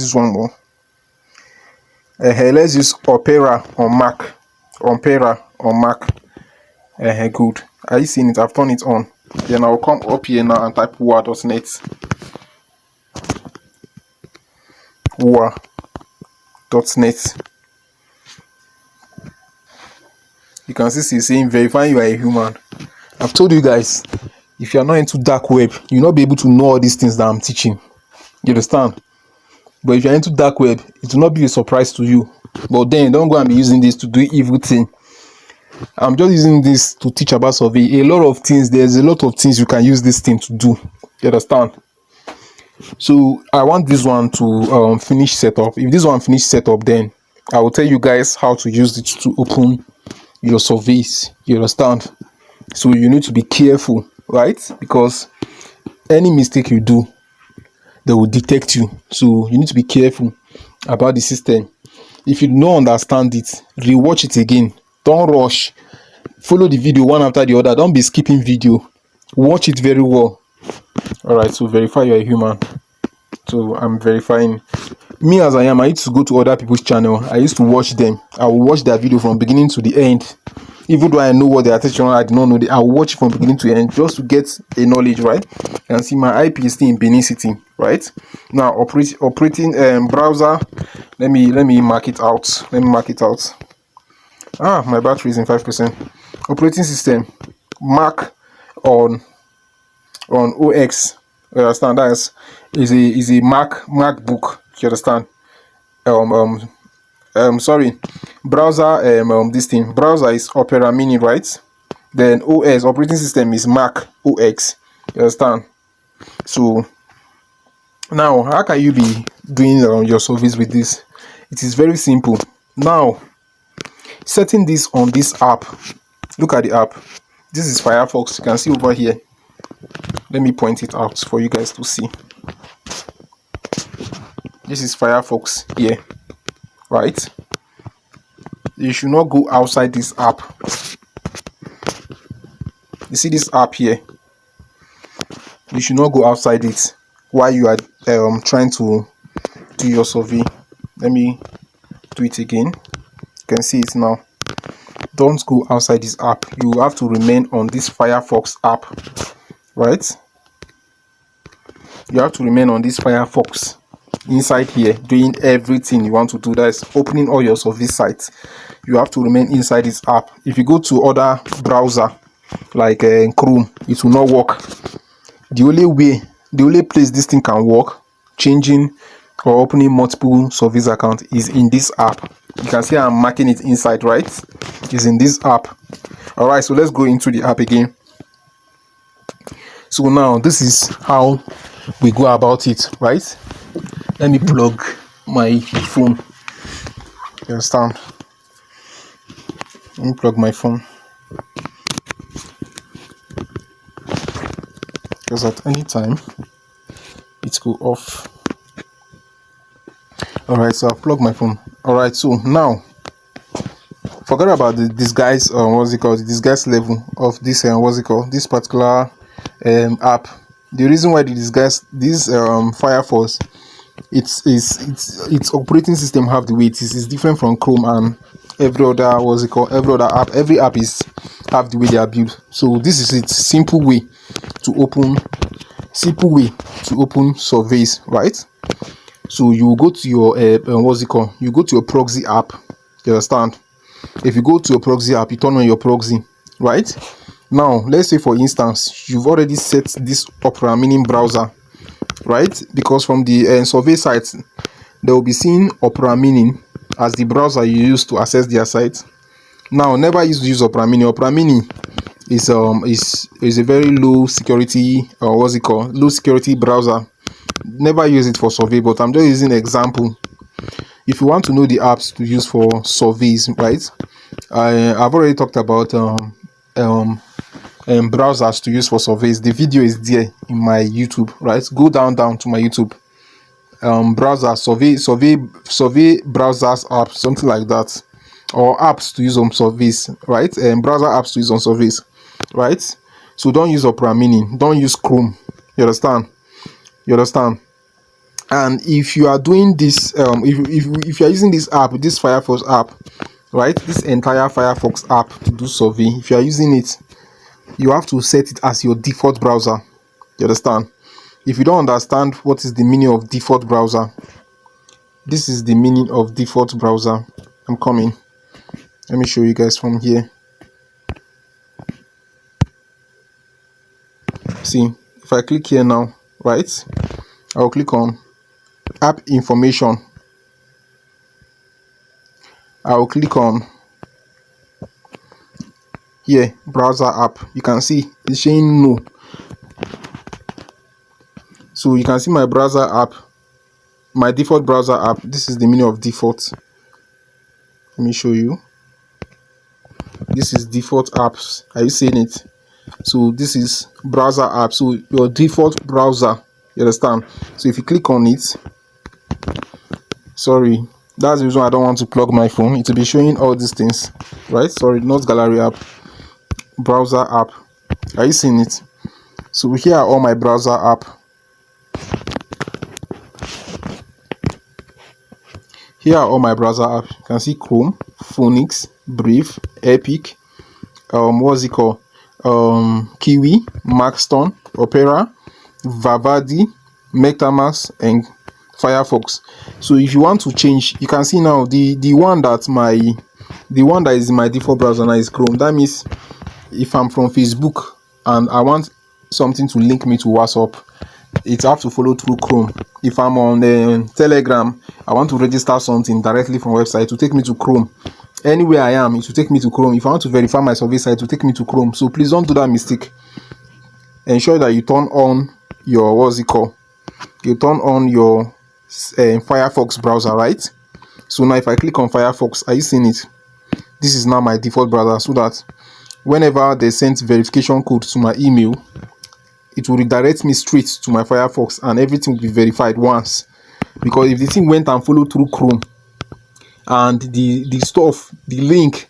use Opera on Mac. Good. Are you seeing it? I've turned it on. Then I'll come up here now and type wua.net. wua.net. You can see it's saying verifying you are a human. I've told you guys, if you are not into dark web, you'll not be able to know all these things that I'm teaching. You understand? But if you're into dark web, it will not be a surprise to you. But then don't go and be using this to do evil thing. I'm just using this to teach about survey. There's a lot of things you can use this thing to do. You understand? So I want this one to finish setup. If this one finish setup, then I will tell you guys how to use it to open your surveys. You understand? So you need to be careful, right? Because any mistake you do, they will detect you. So you need to be careful about the system. If you don't understand it, rewatch it again. Don't rush. Follow the video one after the other. Don't be skipping video. Watch it very well. All right, so verify you're a human. So I'm verifying. Me as I am, I used to go to other people's channel. I used to watch them. I will watch their video from beginning to the end. Even though I know what they are teaching, I did not know. I will watch it from beginning to end just to get a knowledge, right? And see my IP is still in Benin City, right? Now operating browser. Let me mark it out. My battery is in 5%. Operating system, Mac on OX. You understand? That is a MacBook. You understand? Sorry, browser. This thing browser is Opera Mini, right? Then OS operating system is Mac OX. You understand? So now, how can you be doing your service with this? It is very simple. Now, setting this on this app. Look at the app. This is Firefox. You can see over here. Let me point it out for you guys to see. This is Firefox here, right? You should not go outside this app. You see this app here? You should not go outside it while you are trying to do your survey. Let me do it again. You can see it now. Don't go outside this app. You have to remain on this Firefox app, right? You have to remain on this Firefox inside here, doing everything you want to do. That is opening all your service sites. You have to remain inside this app. If you go to other browser like Chrome, it will not work. The only place this thing can work, changing or opening multiple service accounts, is in this app. You can see I'm marking it inside, right? It's in this app. All right, so let's go into the app again. So now this is how we go about it, right? Let me plug my phone. You understand? Let me plug my phone, because at any time it go off. All right, so I've plugged my phone. All right, so now forget about the disguise the disguise level of this this particular app. The reason why the disguise this Firefox, its operating system have the way it is different from Chrome and every other app. Every app is have the way they are built. So this is its simple way to open surveys, right? So you go to your you go to your proxy app. You understand? If you go to your proxy app, you turn on your proxy, right? Now let's say for instance you've already set this Opera Mini browser, right? Because from the survey sites they will be seeing Opera Mini as the browser you use to access their site. Now never use Opera Mini. Opera Mini is a very low security low security browser. never use it for survey, but I'm just using example. If you want to know the apps to use for surveys, right? I've already talked about browsers to use for surveys. The video is there in my YouTube, right? Go down to my YouTube. Browser survey browsers app, something like that, or apps to use on surveys, right? And browser apps to use on surveys, right? So don't use Opera Mini, don't use Chrome. You understand? And if you are doing this, if you are using this app, this Firefox app, right, this entire Firefox app to do survey, if you are using it, you have to set it as your default browser. You understand? If you don't understand what is the meaning of default browser, this is the meaning of default browser. I'm coming. Let me show you guys from here. See, if I click here now, right, I'll click on app information. I'll click on here, browser app. You can see it's saying no. So you can see my browser app, my default browser app. This is the meaning of default. Let me show you. This is default apps. Are you seeing it? So this is browser app. So your default browser. You understand? So if you click on it, sorry, that's the reason I don't want to plug my phone. It will be showing all these things, right? Sorry, not gallery app, browser app. Are you seeing it? So here are all my browser app. Here are all my browser apps. You can see Chrome, Phoenix, Brave, Epic, what's it called? Kiwi, Maxton, Opera, Vavadi, MetaMask, and Firefox. So if you want to change, you can see now the one that is my default browser now is Chrome. That means if I'm from Facebook and I want something to link me to WhatsApp, it have to follow through Chrome. If I'm on Telegram, I want to register something directly from website, to take me to Chrome. Anywhere I am, it will take me to Chrome. If I want to verify my survey site, it will take me to Chrome. So please don't do that mistake. Ensure that you turn on your, what's it called? You turn on your Firefox browser, right? So now if I click on Firefox, are you seeing it? This is now my default browser, so that whenever they send verification code to my email, it will redirect me straight to my Firefox and everything will be verified once. Because if the thing went and followed through Chrome and the link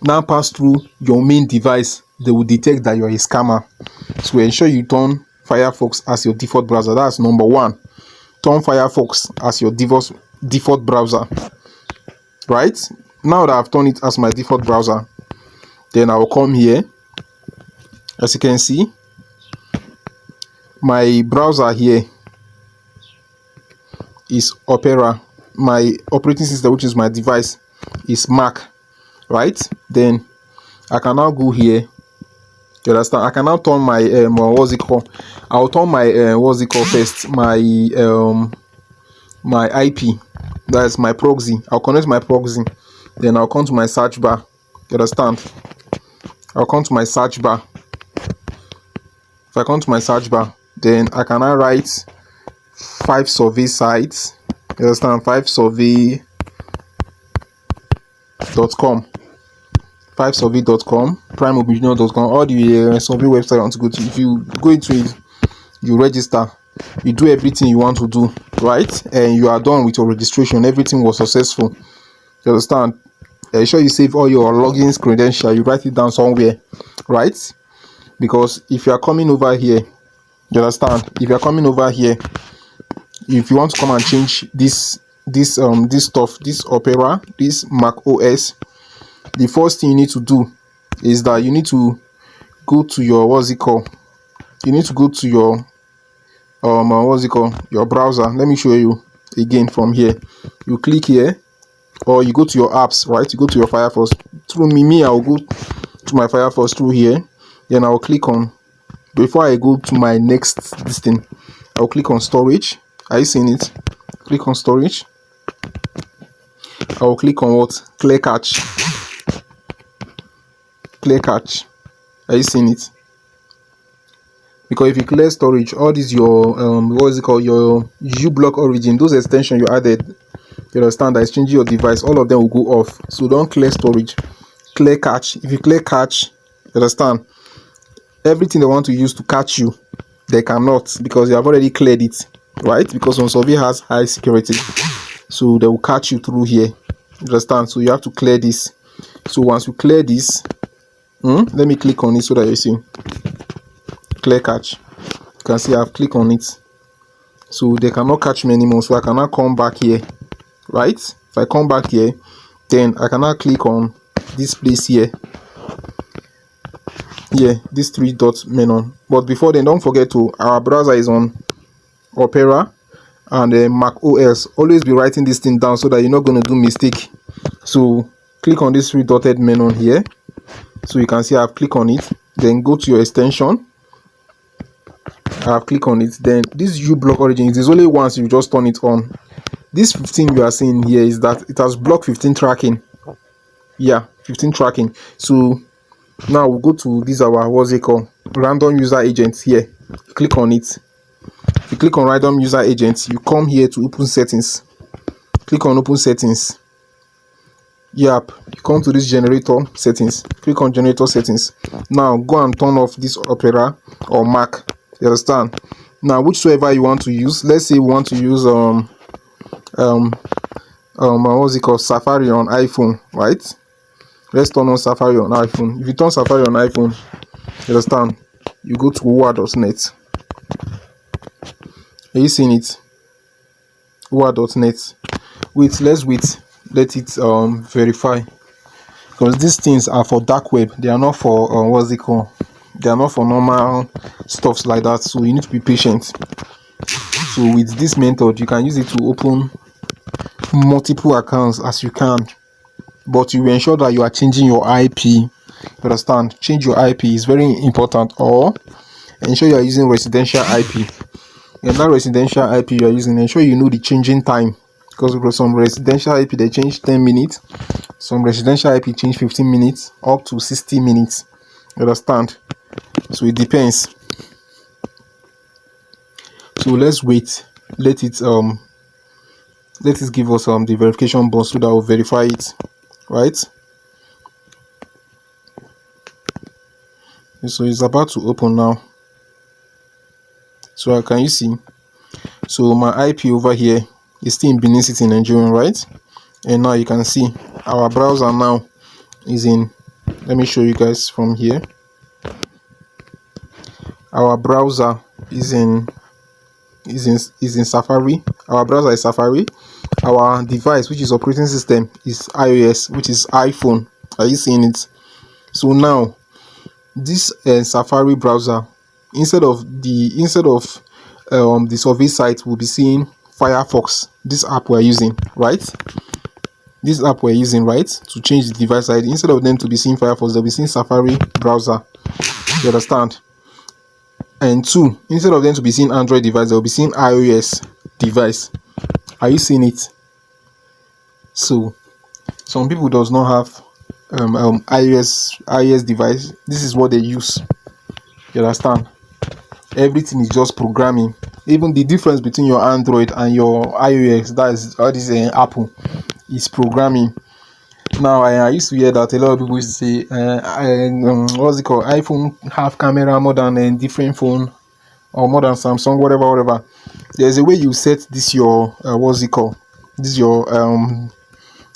now pass through your main device, they will detect that you're a scammer. So ensure you turn Firefox as your default browser. That's number one. Turn Firefox as your default browser. Right? Now that I've turned it as my default browser, then I will come here. As you can see, my browser here is Opera. My operating system, which is my device, is Mac, right? Then I can now go here. You understand? I can now turn my what's it called? I'll turn my what's it called first? My IP. That's my proxy. I'll connect my proxy. Then I'll come to my search bar. You understand? I'll come to my search bar. If I come to my search bar, then I can now write 5 survey sites. You understand? 5survey.com, 5survey.com, primeopinion.com, all the survey website you want to go to. If you go into it, you register, you do everything you want to do, right? And you are done with your registration. Everything was successful. You understand? Sure you save all your logins, credentials, you write it down somewhere, right? Because if you are coming over here, you understand? If you are coming over here, if you want to come and change this stuff, this Opera, this Mac OS, the first thing you need to do is that you need to go to your, what's it called? You need to go to your what's it called? Your browser. Let me show you again from here. You click here, or you go to your apps, right? You go to your Firefox. Through me, I'll go to my Firefox through here. Then I'll click on, before I go to my next this thing, I'll click on storage. Are you seeing it? Click on storage. I'll click on what? Clear cache. Clear cache. Are you seeing it? because if you clear storage, all these your what is it called, your uBlock origin, those extensions you added, you understand, that is changing your device, all of them will go off. So don't clear storage, clear cache. If you clear cache, you understand, everything they want to use to catch you, they cannot, because you have already cleared it, right? Because on survey has high security, so they will catch you through here, you understand. So you have to clear this. So once you clear this, let me click on it so that you see clear cache. You can see I've clicked on it, so they cannot catch me anymore. So I cannot come back here, right? If I come back here, then I cannot click on this place here, this three dot menu. But before then, don't forget to, our browser is on Opera and Mac OS. Always be writing this thing down so that you're not going to do mistake. So click on this three dotted menu here, so you can see I've clicked on it. Then go to your extension, I've clicked on it. Then this uBlock origin, it is only once you just turn it on. This 15 you are seeing here is that it has blocked 15 tracking. 15 tracking. So now we'll go to this, our what's it called, random user agents here. Click on it. If you click on random user agents, you come here to open settings. Click on open settings. You come to this generator settings. Click on generator settings. Now go and turn off this Opera or Mac, you understand. Now whichsoever you want to use, let's say we want to use what's it called, Safari on iPhone, right? Let's turn on Safari on iPhone. If you turn Safari on iPhone, you understand, you go to wua.net. Are you seeing it? wua.net. Wait, let's wait, let it verify, because these things are for dark web, they are not for what's it called, they are not for normal stuffs like that. So you need to be patient. So with this method, you can use it to open multiple accounts as you can, but you ensure that you are changing your IP, you understand. Change your IP is very important, or ensure you are using residential IP. And that residential IP you are using, ensure you know the changing time, because some residential IP they change 10 minutes, some residential IP change 15 minutes up to 60 minutes, you understand. So it depends. So let's wait, let it give us the verification button so that will verify it, right? So it's about to open now. So can you see? So my IP over here is still in Benin City, Nigeria, right? And now you can see our browser now is in, let me show you guys from here. Our browser is in Safari. Our browser is Safari. Our device, which is operating system, is iOS, which is iPhone. Are you seeing it? So now this Safari browser, instead of the survey site, will be seeing Firefox, this app we're using, right? This app we're using, right, to change the device ID. Instead of them to be seeing Firefox, they'll be seeing Safari browser, you understand. And two, instead of them to be seeing Android device, they'll be seeing iOS device. Are you seeing it? So some people does not have iOS device. This is what they use, you understand. Everything is just programming. Even the difference between your Android and your iOS, that is all this Apple, is programming. Now I used to hear that a lot of people used to say what's it called, iPhone have camera more than different phone, or more than Samsung, whatever. There's a way you set this your what's it called, this your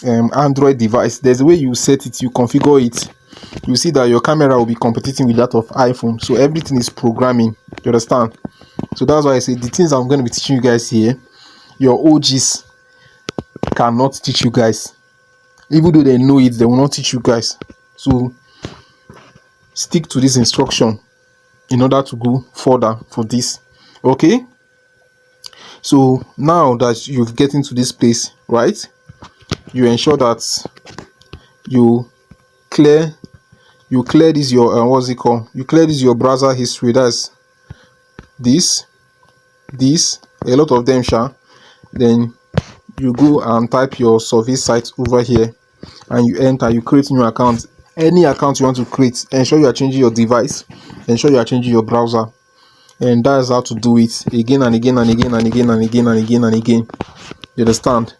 Android device. There's a way you set it, you configure it. You see that your camera will be competing with that of iPhone. So everything is programming, you understand. So that's why I say the things I'm going to be teaching you guys here, your OGs cannot teach you guys. Even though they know it, they will not teach you guys. So stick to this instruction in order to go further for this. Okay, so now that you've get into this place, right, you ensure that you clear this your what's it called, you clear this your browser history. That's this a lot of them, then you go and type your survey site over here, and you enter, you create new account. Any account you want to create, ensure you are changing your device, ensure you are changing your browser. and that is how to do it again and again and again and again and again and again and again. You understand?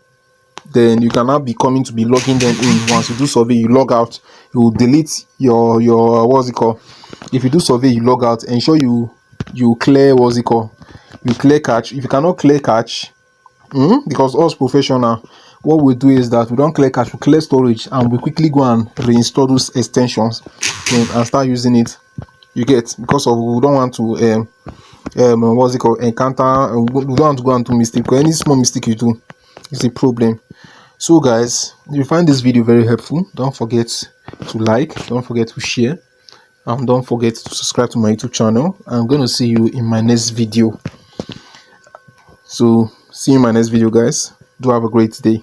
Then you can now be coming to be logging them in. Once you do survey, you log out, you will delete your what's it called. If you do survey, you log out, ensure you clear what's it called, you clear cache. If you cannot clear cache, because us professional, what we do is that we don't clear cache, we clear storage, and we quickly go and reinstall those extensions and start using it. You get, because of we don't want to what's it called, encounter, we don't want to go and do mistake, because any small mistake you do is a problem. So guys, if you find this video very helpful, don't forget to like, don't forget to share, and don't forget to subscribe to my YouTube channel. I'm going to see you in my next video. So see you in my next video, guys. Do have a great day.